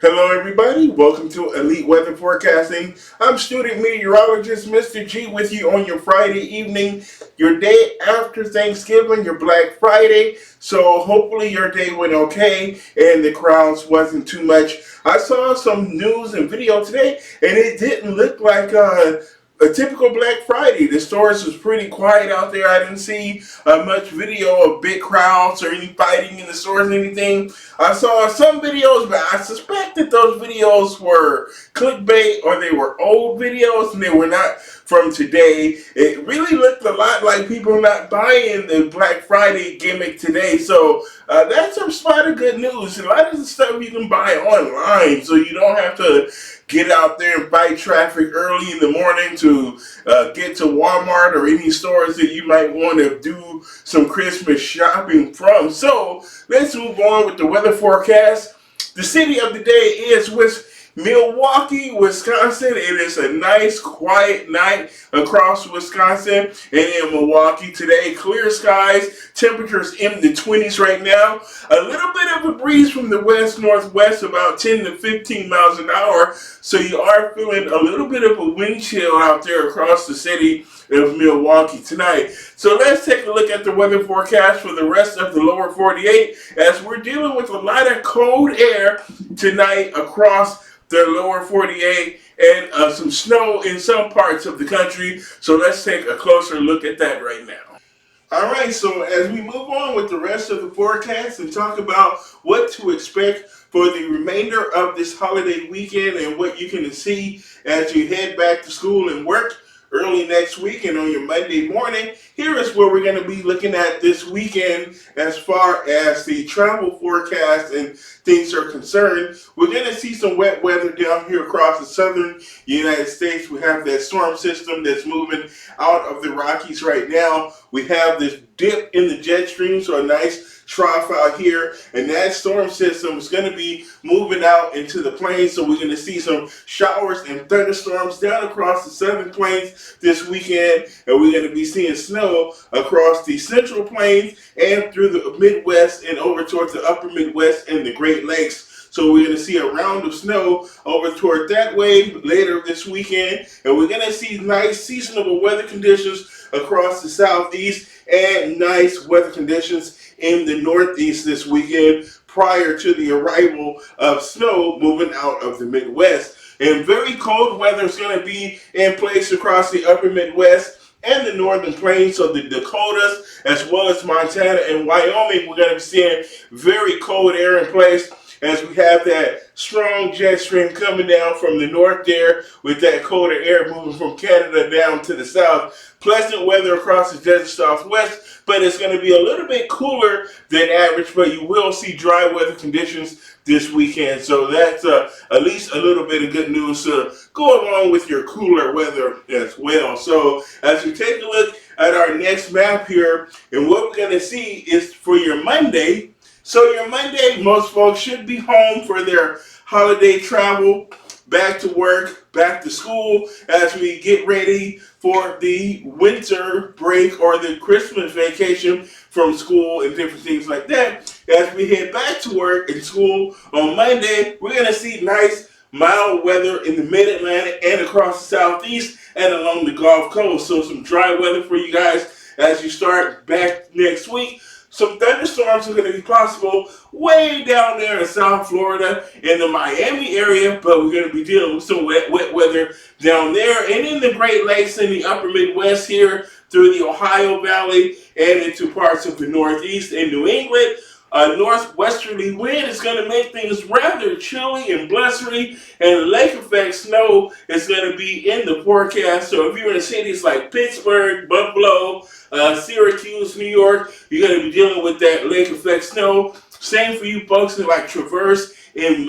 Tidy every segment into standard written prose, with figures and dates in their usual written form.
Hello everybody, welcome to Elite Weather Forecasting. I'm student meteorologist Mr. G with you on your Friday evening, your day after Thanksgiving, your Black Friday. So hopefully your day went okay and the crowds wasn't too much. I saw some news and video today and it didn't look like a typical Black Friday. The stores was pretty quiet out there. I didn't see much video of big crowds or any fighting in the stores or anything. I saw some videos, but I suspect that those videos were clickbait or they were old videos and they were not from today. It really looked a lot like people not buying the Black Friday gimmick today. So that's a spot of good news. A lot of the stuff you can buy online, so you don't have to get out there and fight traffic early in the morning to get to Walmart or any stores that you might want to do some Christmas shopping from. So let's move on with the weather forecast. The city of the day is Milwaukee, Wisconsin. It is a nice, quiet night across Wisconsin and in Milwaukee today. Clear skies, temperatures in the 20s right now. A little bit of a breeze from the west-northwest, about 10 to 15 miles an hour. So you are feeling a little bit of a wind chill out there across the city of Milwaukee tonight. So let's take a look at the weather forecast for the rest of the lower 48 as we're dealing with a lot of cold air tonight across the lower 48 and some snow in some parts of the country. So let's take a closer look at that right now. All right, so as we move on with the rest of the forecast and talk about what to expect for the remainder of this holiday weekend and what you can see as you head back to school and work early next week and on your Monday morning, here is where we're going to be looking at this weekend as far as the travel forecast and things are concerned. We're going to see some wet weather down here across the southern United States. We have that storm system that's moving out of the Rockies right now. We have this dip in the jet stream, so a nice trough out here, and that storm system is going to be moving out into the plains, so we're going to see some showers and thunderstorms down across the southern plains this weekend, and we're going to be seeing snow across the central plains and through the Midwest and over towards the upper Midwest and the Great Lakes. So we're going to see a round of snow over toward that way later this weekend, and we're going to see nice seasonable weather conditions across the southeast and nice weather conditions in the northeast this weekend prior to the arrival of snow moving out of the Midwest. And very cold weather is going to be in place across the upper Midwest and the northern plains, so the Dakotas as well as Montana and Wyoming, we're going to be seeing very cold air in place as we have that strong jet stream coming down from the north there with that colder air moving from Canada down to the south. Pleasant weather across the desert southwest, but it's going to be a little bit cooler than average, but you will see dry weather conditions this weekend. So that's at least a little bit of good news to go along with your cooler weather as well. So as we take a look at our next map here, and what we're going to see is for your Monday. So your Monday, most folks should be home for their holiday travel, back to work, back to school as we get ready for the winter break or the Christmas vacation from school and different things like that. As we head back to work and school on Monday, we're going to see nice mild weather in the mid-Atlantic and across the southeast and along the Gulf Coast. So some dry weather for you guys as you start back next week. Some thunderstorms are going to be possible way down there in South Florida in the Miami area, but we're going to be dealing with some wet weather down there and in the Great Lakes in the upper Midwest here through the Ohio Valley and into parts of the Northeast and New England. A northwesterly wind is going to make things rather chilly and blustery, and lake effect snow is going to be in the forecast. So if you're in cities like Pittsburgh, Buffalo, Syracuse, New York, you're going to be dealing with that lake effect snow. Same for you folks in like Traverse in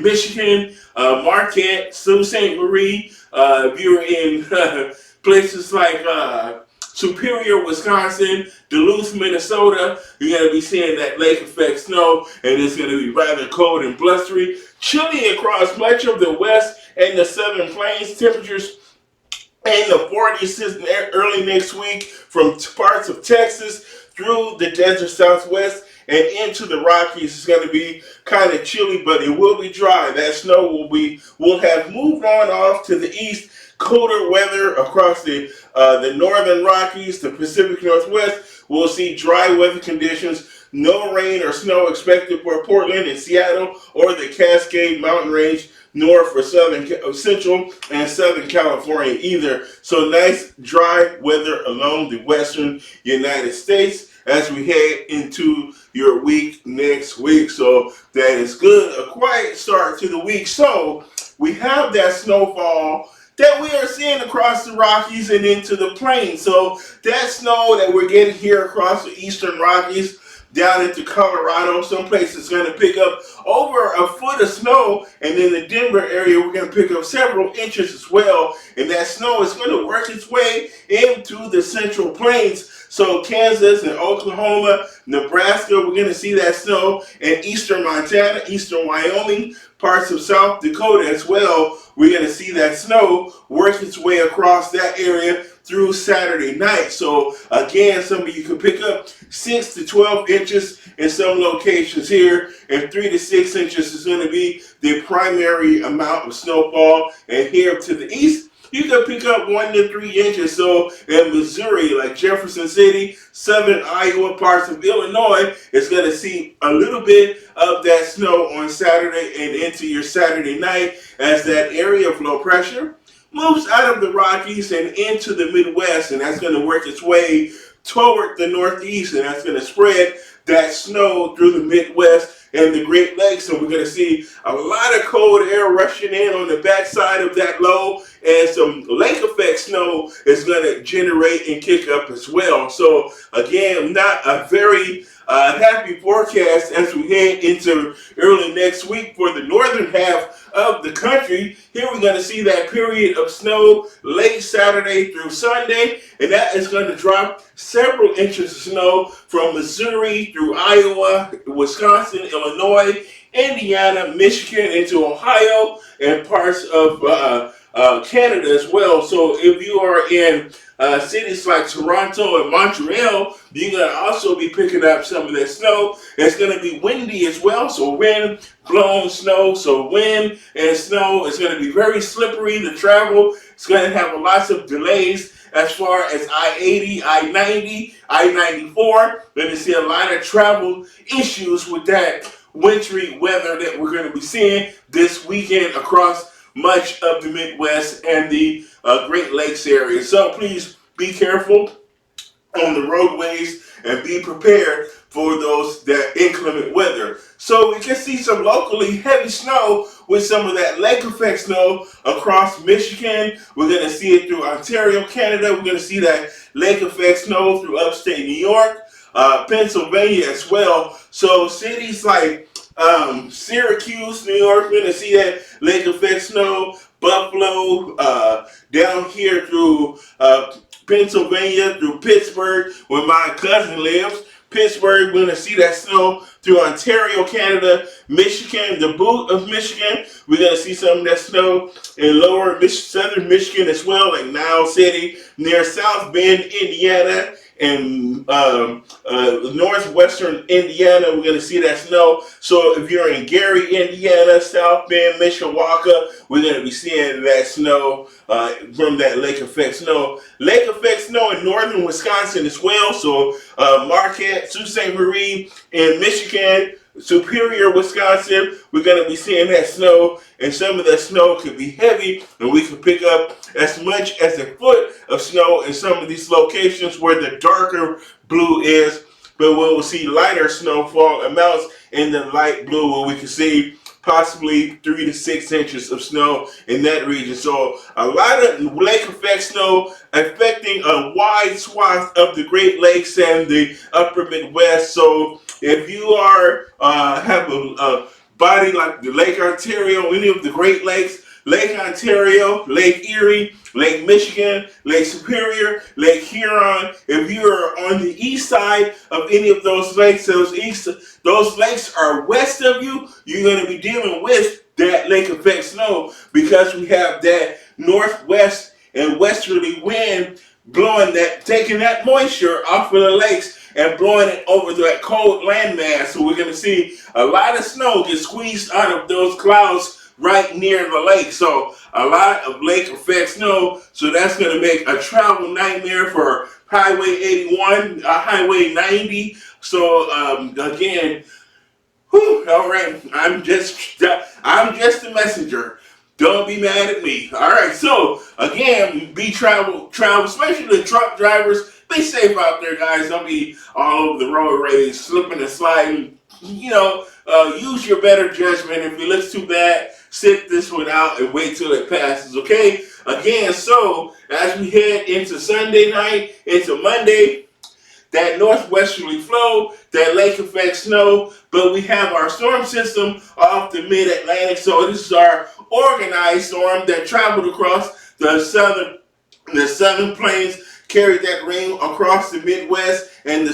Michigan, Marquette, Sault Ste. Marie. If you're in places like Superior, Wisconsin, Duluth, Minnesota, you're going to be seeing that lake effect snow, and it's going to be rather cold and blustery. Chilly across much of the west and the southern plains. Temperatures in the 40s early next week from parts of Texas through the desert southwest and into the Rockies. It's going to be kind of chilly, but it will be dry. That snow will have moved on off to the east. Colder weather across the northern Rockies, the Pacific Northwest. We'll see dry weather conditions. No rain or snow expected for Portland and Seattle or the Cascade Mountain Range north for central and southern California either. So nice dry weather along the western United States as we head into your week next week. So that is good. A quiet start to the week. So we have that snowfall that we are seeing across the Rockies and into the plains. So that snow that we're getting here across the eastern Rockies down into Colorado, some places going to pick up over a foot of snow, and in the Denver area we're going to pick up several inches as well, and that snow is going to work its way into the central plains. So Kansas and Oklahoma, Nebraska, we're going to see that snow, and eastern Montana, eastern Wyoming, parts of South Dakota as well. We're going to see that snow work its way across that area through Saturday night. So again, some of you can pick up 6 to 12 inches in some locations here, and 3 to 6 inches is going to be the primary amount of snowfall. And here to the east, you can pick up 1 to 3 inches. So in Missouri, like Jefferson City, southern Iowa, parts of Illinois, is going to see a little bit of that snow on Saturday and into your Saturday night as that area of low pressure moves out of the Rockies and into the Midwest, and that's going to work its way toward the Northeast, and that's going to spread that snow through the Midwest and the Great Lakes. And we're going to see a lot of cold air rushing in on the backside of that low, and some lake effect snow is going to generate and kick up as well. So again, not a very happy forecast as we head into early next week for the northern half of the country. Here we're going to see that period of snow late Saturday through Sunday, and that is going to drop several inches of snow from Missouri through Iowa, Wisconsin, Illinois, Indiana, Michigan, into Ohio, and parts of Canada as well. So if you are in cities like Toronto and Montreal, you're going to also be picking up some of that snow. It's going to be windy as well, so wind blown snow. So wind and snow is going to be very slippery to travel. It's going to have lots of delays as far as I-80, I-90, I-94. We're going to see a lot of travel issues with that wintry weather that we're going to be seeing this weekend across much of the Midwest and the Great Lakes area. So please be careful on the roadways and be prepared for that inclement weather. So we can see some locally heavy snow with some of that lake effect snow across Michigan. We're going to see it through Ontario, Canada. We're going to see that lake effect snow through upstate New York, Pennsylvania as well. So cities like Syracuse, New York, we're going to see that lake effect snow. Buffalo, down here through Pennsylvania, through Pittsburgh, where my cousin lives. Pittsburgh, we're going to see that snow through Ontario, Canada, Michigan, the boot of Michigan. We're going to see some of that snow in lower southern Michigan as well, like Niles City, near South Bend, Indiana, and northwestern Indiana. We're going to see that snow. So if you're in Gary, Indiana, South Bend, Mishawaka, we're going to be seeing that snow from that lake effect snow. Lake effect snow in northern Wisconsin as well. So Marquette, Sault Ste. Marie in Michigan, Superior, Wisconsin, we're going to be seeing that snow, and some of that snow could be heavy, and we could pick up as much as a foot of snow in some of these locations where the darker blue is, but we'll see lighter snowfall amounts in the light blue, where we can see possibly 3 to 6 inches of snow in that region. So a lot of lake effect snow affecting a wide swath of the Great Lakes and the upper Midwest. So if you are have a body like the Lake Ontario, any of the Great Lakes, Lake Ontario, Lake Erie, Lake Michigan, Lake Superior, Lake Huron, if you are on the east side of any of those lakes, those lakes are west of you, you're going to be dealing with that lake effect snow, because we have that northwest and westerly wind blowing that, taking that moisture off of the lakes and blowing it over that cold landmass. So we're going to see a lot of snow get squeezed out of those clouds right near the lake. So a lot of lake effect snow. So that's going to make a travel nightmare for Highway 81, Highway 90. So again, whew, all right, I'm just the messenger. Don't be mad at me. All right, so again, be travel, especially the truck drivers. Be safe out there, guys. Don't be all over the roadways, slipping and sliding. Use your better judgment. If it looks too bad, sit this one out and wait till it passes. Okay. Again, so as we head into Sunday night, into Monday, that northwesterly flow, that lake effect snow, but we have our storm system off the mid-Atlantic. So this is our organized storm that traveled across the southern plains, carried that rain across the Midwest and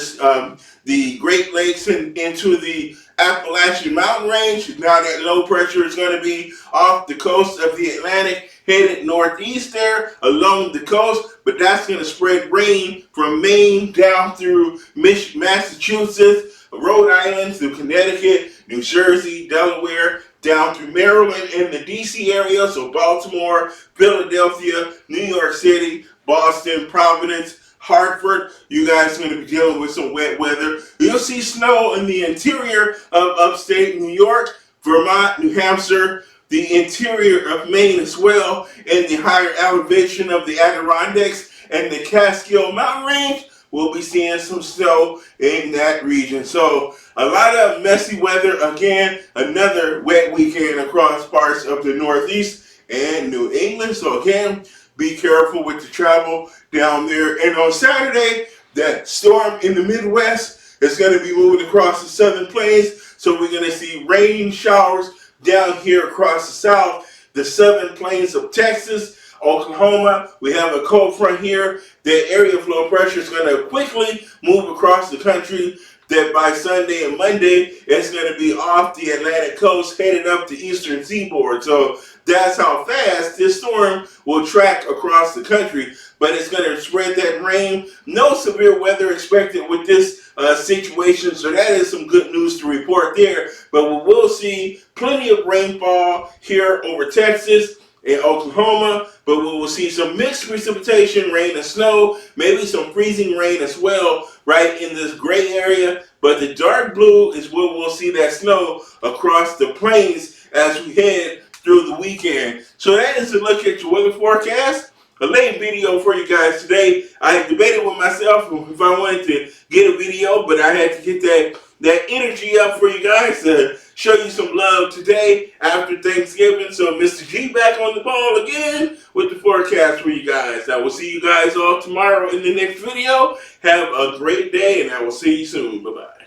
the Great Lakes and into the Appalachian Mountain Range. Now that low pressure is going to be off the coast of the Atlantic, headed northeast there along the coast, but that's going to spread rain from Maine down through Massachusetts, Rhode Island, through Connecticut, New Jersey, Delaware, down through Maryland and the D.C. area, so Baltimore, Philadelphia, New York City, Boston, Providence, Hartford. You guys are going to be dealing with some wet weather. You'll see snow in the interior of upstate New York, Vermont, New Hampshire, the interior of Maine as well, and the higher elevation of the Adirondacks and the Catskill Mountain Range. We'll be seeing some snow in that region. So a lot of messy weather. Again, another wet weekend across parts of the Northeast and New England. So again, be careful with the travel down there. And on Saturday, that storm in the Midwest is going to be moving across the southern plains. So we're going to see rain showers down here across the south, the southern plains of Texas, Oklahoma. We have a cold front here. The area of low pressure is going to quickly move across the country. That by Sunday and Monday, it's going to be off the Atlantic coast, headed up the eastern seaboard. So that's how fast this storm will track across the country. But it's going to spread that rain. No severe weather expected with this situation. So that is some good news to report there. But we will see plenty of rainfall here over Texas in Oklahoma, but we will see some mixed precipitation, rain and snow, maybe some freezing rain as well, right in this gray area. But the dark blue is where we'll see that snow across the plains as we head through the weekend. So that is a look at your weather forecast. A late video for you guys today. I debated with myself if I wanted to get a video, but I had to get that energy up for you guys to show you some love today after Thanksgiving. So Mr. G back on the ball again with the forecast for you guys. I will see you guys all tomorrow in the next video. Have a great day, and I will see you soon. Bye-bye.